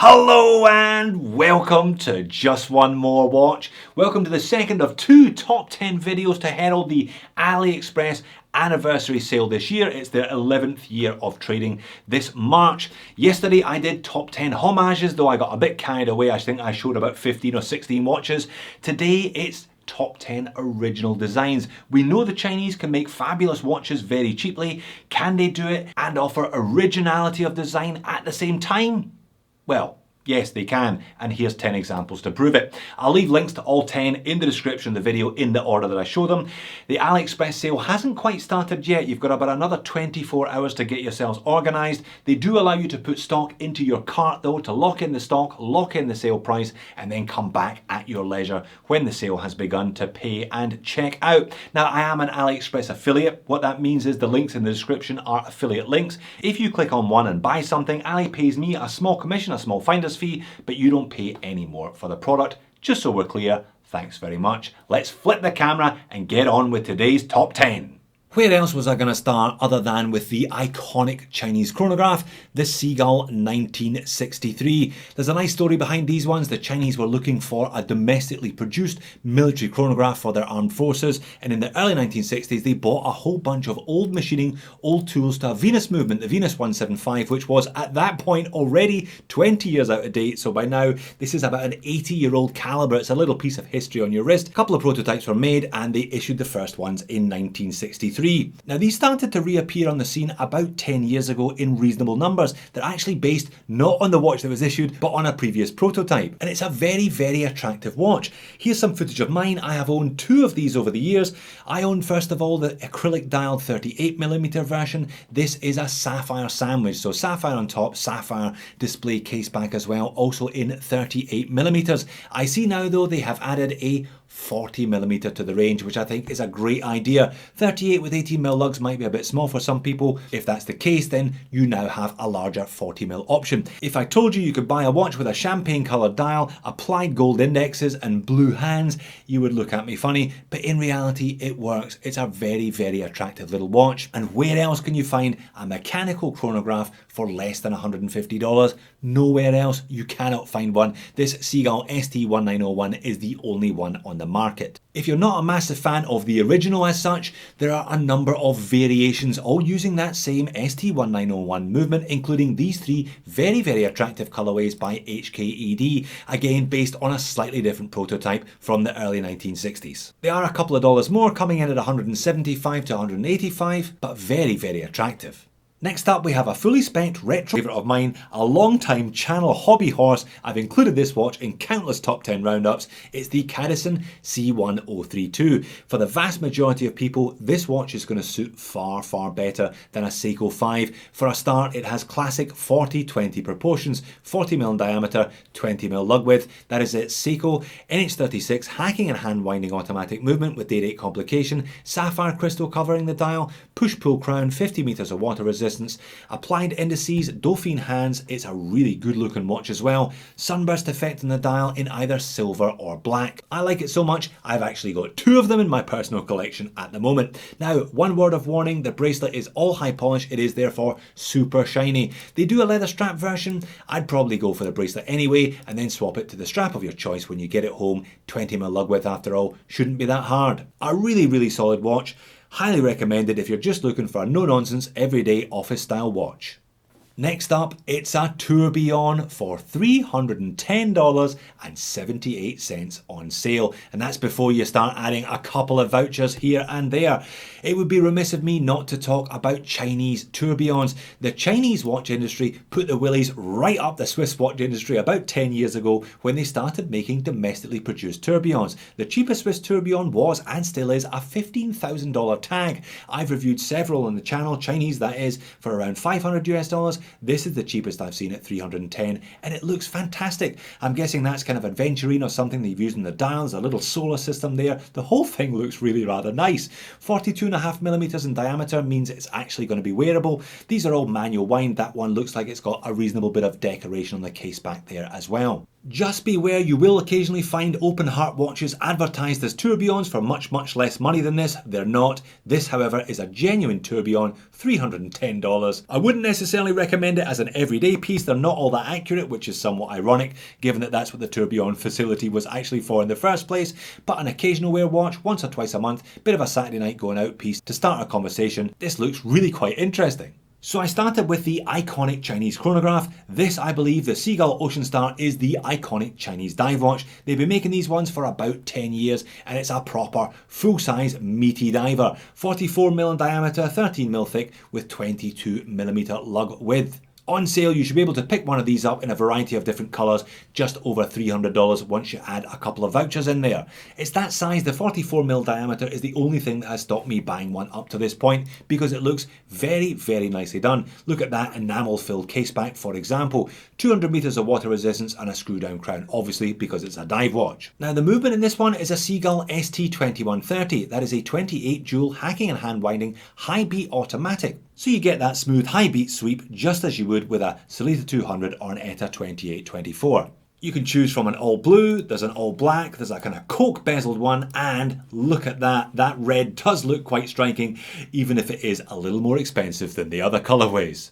Hello and welcome to Just One More Watch. Welcome to the second of two top 10 videos to herald the AliExpress anniversary sale this year. It's their 11th year of trading this March. Yesterday I did top 10 homages, though I got a bit carried away. I think I showed about 15 or 16 watches. Today it's top 10 original designs. We know the Chinese can make fabulous watches very cheaply. Can they do it and offer originality of design at the same time? Well, yes they can, and here's 10 examples to prove it. I'll leave links to all 10 in the description of the video in the order that I show them. The AliExpress sale hasn't quite started yet. You've got about another 24 hours to get yourselves organised. They do allow you to put stock into your cart though, to lock in the stock, lock in the sale price, and then come back at your leisure when the sale has begun to pay and check out. Now, I am an AliExpress affiliate. What that means is the links in the description are affiliate links. If you click on one and buy something, Ali pays me a small commission, a small finder's fee, but you don't pay any more for the product. Just so we're clear, thanks very much. Let's flip the camera and get on with today's top 10. Where else was I going to start other than with the iconic Chinese chronograph, the Seagull 1963. There's a nice story behind these ones. The Chinese were looking for a domestically produced military chronograph for their armed forces, and in the early 1960s they bought a whole bunch of old machining, old tools to a Venus movement, the Venus 175, which was at that point already 20 years out of date. So by now this is about an 80-year-old caliber. It's a little piece of history on your wrist. A couple of prototypes were made and they issued the first ones in 1963. Now these started to reappear on the scene about 10 years ago in reasonable numbers. They're actually based not on the watch that was issued, but on a previous prototype. And it's a very, very attractive watch. Here's some footage of mine. I have owned two of these over the years. I own first of all the acrylic dialed 38mm version. This is a sapphire sandwich. So sapphire on top, sapphire display case back as well, also in 38mm. I see now though they have added a 40mm to the range, which I think is a great idea. 38 with 18mm lugs might be a bit small for some people. If that's the case, then you now have a larger 40mm option. If I told you you could buy a watch with a champagne coloured dial, applied gold indexes and blue hands, you would look at me funny, but in reality it works. It's a very, very attractive little watch. And where else can you find a mechanical chronograph for less than $150? Nowhere else. You cannot find one. This Seagull ST1901 is the only one on the market. If you're not a massive fan of the original as such, there are a number of variations all using that same ST1901 movement, including these three very, very attractive colorways by HKED, again based on a slightly different prototype from the early 1960s. They are a couple of dollars more, coming in at $175 to $185, but very, very attractive. Next up we have a fully spec'd retro favourite of mine, a long-time channel hobby horse. I've included this watch in countless top 10 roundups. It's the Cadisen C1032. For the vast majority of people, this watch is going to suit far, far better than a Seiko 5. For a start, it has classic 40-20 proportions, 40mm diameter, 20mm lug width. That is its Seiko NH36 hacking and hand winding automatic movement with day rate complication, sapphire crystal covering the dial, push-pull crown, 50 meters of water resistance, applied indices, Dauphine hands. It's a really good looking watch as well. Sunburst effect on the dial in either silver or black. I like it so much I've actually got two of them in my personal collection at the moment. Now, one word of warning, the bracelet is all high polish. It is therefore super shiny. They do a leather strap version. I'd probably go for the bracelet anyway and then swap it to the strap of your choice when you get it home. 20mm lug width after all, shouldn't be that hard. A really, really solid watch. Highly recommended if you're just looking for a no-nonsense, everyday office-style watch. Next up, it's a Tourbillon for $310.78 on sale, and that's before you start adding a couple of vouchers here and there. It would be remiss of me not to talk about Chinese tourbillons. The Chinese watch industry put the willies right up the Swiss watch industry about 10 years ago when they started making domestically produced tourbillons. The cheapest Swiss tourbillon was and still is a $15,000 tag. I've reviewed several on the channel, Chinese that is, for around $500 US. This is the cheapest I've seen at $310 and it looks fantastic. I'm guessing that's kind of adventurine or something they've used in the dials, a little solar system there. The whole thing looks really rather nice. 42.5mm in diameter means it's actually going to be wearable. These are all manual wind. That one looks like it's got a reasonable bit of decoration on the case back there as well. Just beware, you will occasionally find open heart watches advertised as tourbillons for much less money than this. They're not. This, however, is a genuine tourbillon, $310. I wouldn't necessarily recommend it as an everyday piece. They're not all that accurate, which is somewhat ironic, given that that's what the tourbillon facility was actually for in the first place. But an occasional wear watch, once or twice a month, bit of a Saturday night going out piece to start a conversation. This looks really quite interesting. So I started with the iconic Chinese chronograph. This, I believe, the Seagull Oceanar is the iconic Chinese dive watch. They've been making these ones for about 10 years and it's a proper full-size meaty diver. 44mm in diameter, 13mm thick with 22mm lug width. On sale, you should be able to pick one of these up in a variety of different colours, just over $300 once you add a couple of vouchers in there. It's that size, the 44mm diameter is the only thing that has stopped me buying one up to this point because it looks very nicely done. Look at that enamel filled case back, for example. 200 metres of water resistance and a screw down crown, obviously because it's a dive watch. Now the movement in this one is a Seagull ST2130. That is a 28 joule hacking and hand winding high beat automatic. So you get that smooth high beat sweep just as you would with a Sellita 200 or an ETA 2824. You can choose from an all blue, there's an all black, there's a kind of coke bezeled one, and look at that, that red does look quite striking, even if it is a little more expensive than the other colourways.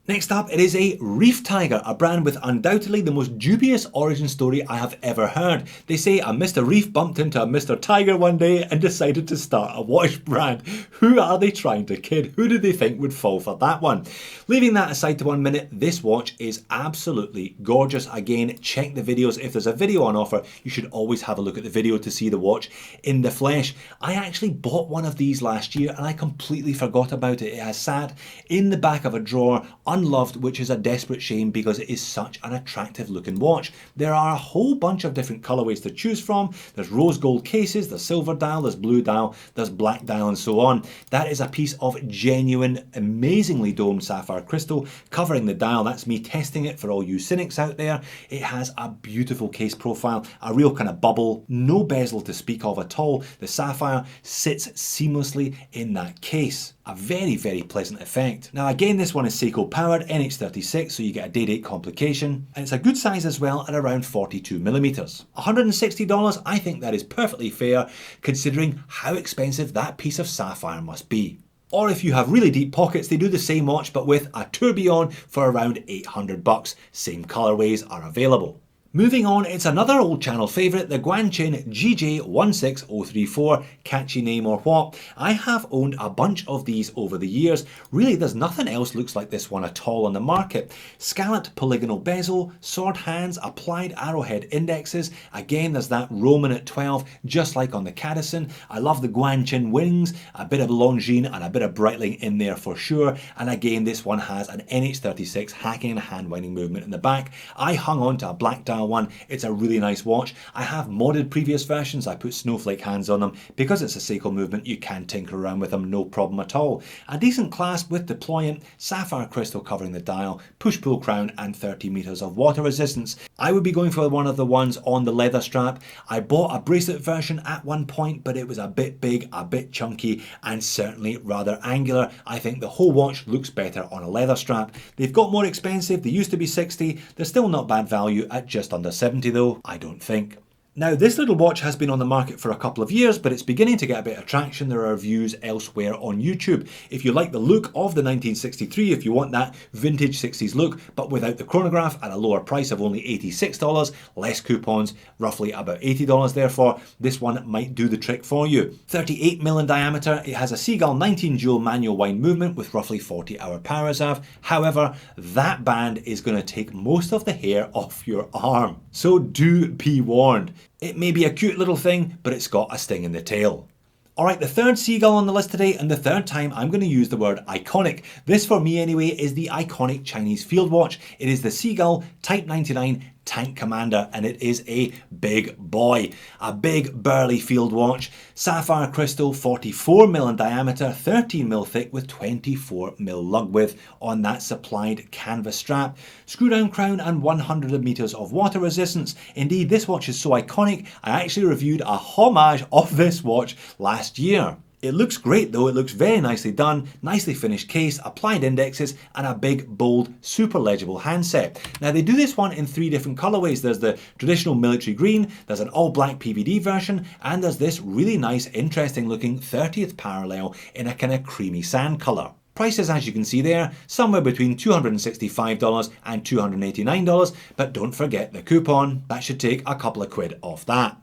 Next up, it is a Reef Tiger, a brand with undoubtedly the most dubious origin story I have ever heard. They say a Mr. Reef bumped into a Mr. Tiger one day and decided to start a watch brand. Who are they trying to kid? Who do they think would fall for that one? Leaving that aside to 1 minute, this watch is absolutely gorgeous. Again, check the videos. If there's a video on offer, you should always have a look at the video to see the watch in the flesh. I actually bought one of these last year and I completely forgot about it. It has sat in the back of a drawer, unloved, which is a desperate shame because it is such an attractive looking watch. There are a whole bunch of different colorways to choose from. There's rose gold cases, there's silver dial, there's blue dial, there's black dial and so on. That is a piece of genuine, amazingly domed sapphire crystal covering the dial. That's me testing it for all you cynics out there. It has a beautiful case profile, a real kind of bubble, no bezel to speak of at all. The sapphire sits seamlessly in that case. A very pleasant effect. Now again, this one is Seiko powered, NH36, so you get a day-date complication, and it's a good size as well at around 42mm. $160, I think that is perfectly fair considering how expensive that piece of sapphire must be. Or if you have really deep pockets, they do the same watch but with a tourbillon for around $800. Same colorways are available. Moving on, it's another old channel favourite, the Guanchin GJ16034, catchy name or what. I have owned a bunch of these over the years. Really, there's nothing else looks like this one at all on the market. Scalloped polygonal bezel, sword hands, applied arrowhead indexes. Again, there's that Roman at 12, just like on the Cadisen. I love the Guanchin wings, a bit of Longines and a bit of Breitling in there for sure. And again, this one has an NH36 hacking and hand winding movement in the back. I hung on to a black dial one. It's a really nice watch. I have modded previous versions. I put snowflake hands on them. Because it's a Seagull movement, you can tinker around with them, no problem at all. A decent clasp with deployant, sapphire crystal covering the dial, push-pull crown and 30 meters of water resistance. I would be going for one of the ones on the leather strap. I bought a bracelet version at one point, but it was a bit big, a bit chunky, and certainly rather angular. I think the whole watch looks better on a leather strap. They've got more expensive. They used to be 60. They're still not bad value at just under 70 though, I don't think. Now this little watch has been on the market for a couple of years, but it's beginning to get a bit of traction. There are reviews elsewhere on YouTube. If you like the look of the 1963, if you want that vintage 60s look, but without the chronograph at a lower price of only $86, less coupons, roughly about $80 therefore, this one might do the trick for you. 38mm in diameter, it has a Seagull 19 joule manual wind movement with roughly 40-hour power reserve. However, that band is going to take most of the hair off your arm. So do be warned. It may be a cute little thing, but it's got a sting in the tail. Alright, the third Seagull on the list today, and the third time I'm going to use the word iconic. This for me anyway is the iconic Chinese field watch. It is the Seagull Type 99 Tank Commander, and it is a big boy. A big burly field watch. Sapphire crystal, 44mm in diameter, 13mm thick with 24mm lug width on that supplied canvas strap. Screw down crown and 100 meters of water resistance. Indeed, this watch is so iconic, I actually reviewed a homage of this watch last year. It looks great though, it looks very nicely done, nicely finished case, applied indexes, and a big, bold, super legible handset. Now they do this one in 3 different colorways. There's the traditional military green, there's an all black PVD version, and there's this really nice, interesting looking 30th parallel in a kind of creamy sand color. Prices, as you can see there, somewhere between $265 and $289, but don't forget the coupon. That should take a couple of quid off that.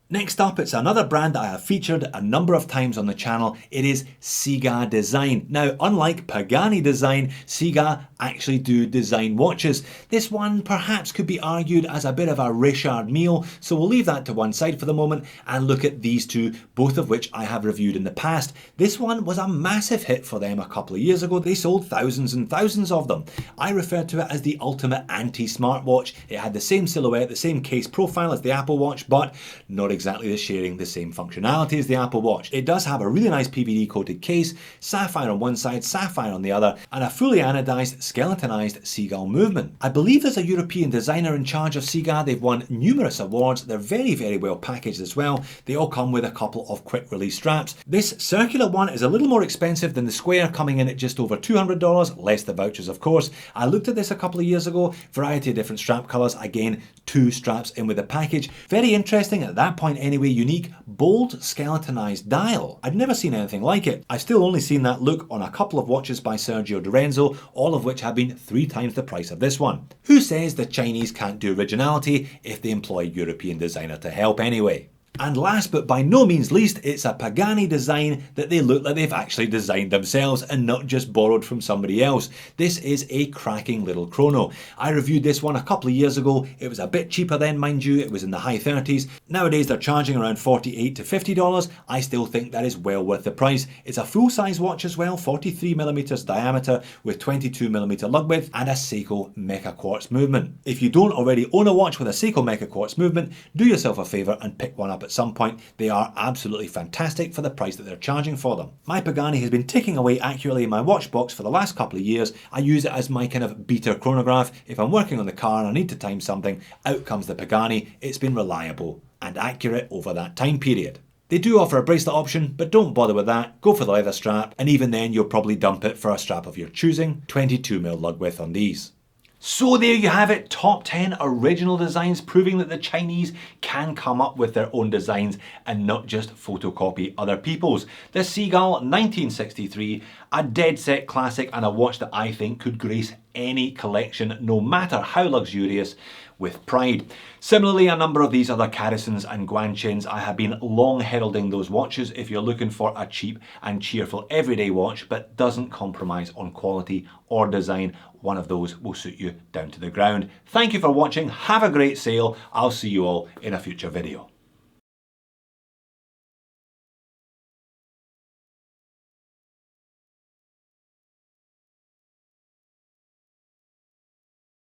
Next up, it's another brand that I have featured a number of times on the channel. It is Ciga Design. Now, unlike Pagani Design, Ciga actually do design watches. This one perhaps could be argued as a bit of a Richard Mille, so we'll leave that to one side for the moment and look at these two, both of which I have reviewed in the past. This one was a massive hit for them a couple of years ago. They sold thousands and thousands of them. I refer to it as the ultimate anti-smartwatch. It had the same silhouette, the same case profile as the Apple Watch, but not exactly sharing the same functionality as the Apple Watch. It does have a really nice PVD coated case, sapphire on one side, sapphire on the other, and a fully anodized, skeletonized seagull movement. I believe there's a European designer in charge of Ciga. They've won numerous awards. They're very, very well packaged as well. They all come with a couple of quick release straps. This circular one is a little more expensive than the square, coming in at just over $200, less the vouchers of course. I looked at this a couple of years ago, variety of different strap colors, again 2 straps in with the package. Very interesting at that point anyway, unique, bold, skeletonized dial. I'd never seen anything like it. I've still only seen that look on a couple of watches by Sergio Lorenzo, all of which have been 3 times the price of this one. Who says the Chinese can't do originality if they employ a European designer to help anyway? And last but by no means least, it's a Pagani design that they look like they've actually designed themselves and not just borrowed from somebody else. This is a cracking little chrono. I reviewed this one a couple of years ago. It was a bit cheaper then, mind you. It was in the high 30s. Nowadays they're charging around $48 to $50. I still think that is well worth the price. It's a full-size watch as well, 43mm diameter with 22mm lug width and a Seiko Mecha quartz movement. If you don't already own a watch with a Seiko Mecha quartz movement, do yourself a favour and pick one up at some point. They are absolutely fantastic for the price that they're charging for them. My Pagani has been ticking away accurately in my watch box for the last couple of years. I use it as my kind of beater chronograph. If I'm working on the car and I need to time something, out comes the Pagani. It's been reliable and accurate over that time period. They do offer a bracelet option, but don't bother with that. Go for the leather strap, and even then you'll probably dump it for a strap of your choosing. 22mm lug width on these. So there you have it, top 10 original designs proving that the Chinese can come up with their own designs and not just photocopy other people's. The Seagull 1963, a dead set classic and a watch that I think could grace any collection, no matter how luxurious, with pride. Similarly, a number of these other Cadisons and Guanchins, I have been long heralding those watches if you're looking for a cheap and cheerful everyday watch but doesn't compromise on quality or design. One of those will suit you down to the ground. Thank you for watching, have a great sale, I'll see you all in a future video.